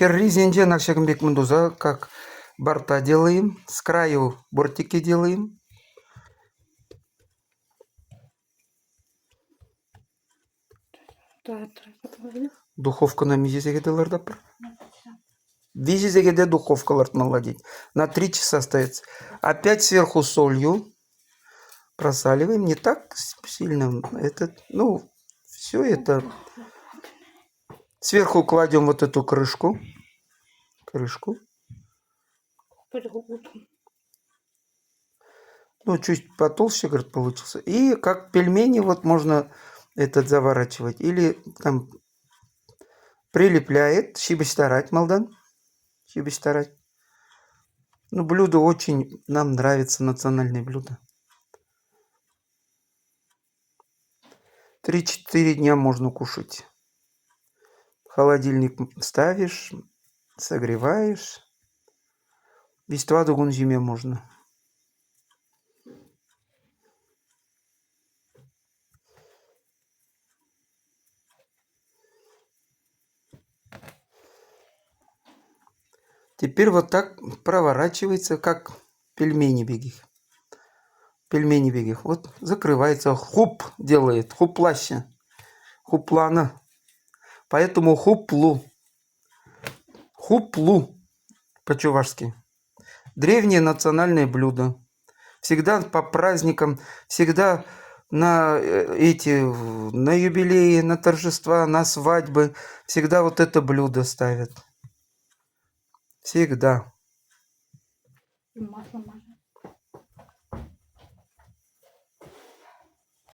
Керризинде Накшагамбек Мандуза, как борта делаем, с краю бортики делаем. Духовка на мизезегеделарда бар. Визизегеде духовкаларды наладить. На 3 часа остается. Опять сверху солью просаливаем. Не так сильно. Это, ну, все это. Сверху кладем вот эту крышку. Ну, чуть потолще, говорит, получился. И как пельмени вот можно этот заворачивать. Или там прилепляет. Шибистарать, Малдан. Шибистарать. Ну, блюдо очень нам нравится, национальное блюдо. 3-4 дня можно кушать. В холодильник ставишь, согреваешь. Без твадугун зиме можно. Теперь вот так проворачивается, как пельмени бегих. Пельмени бегих. Вот закрывается. Хуп делает. Хуплаща. Хуплана. Поэтому хуплу. Хуплу. По-чувашски. Древнее национальное блюдо. Всегда по праздникам, всегда на на юбилеи, на торжества, на свадьбы. Всегда вот это блюдо ставят. Всегда. Масло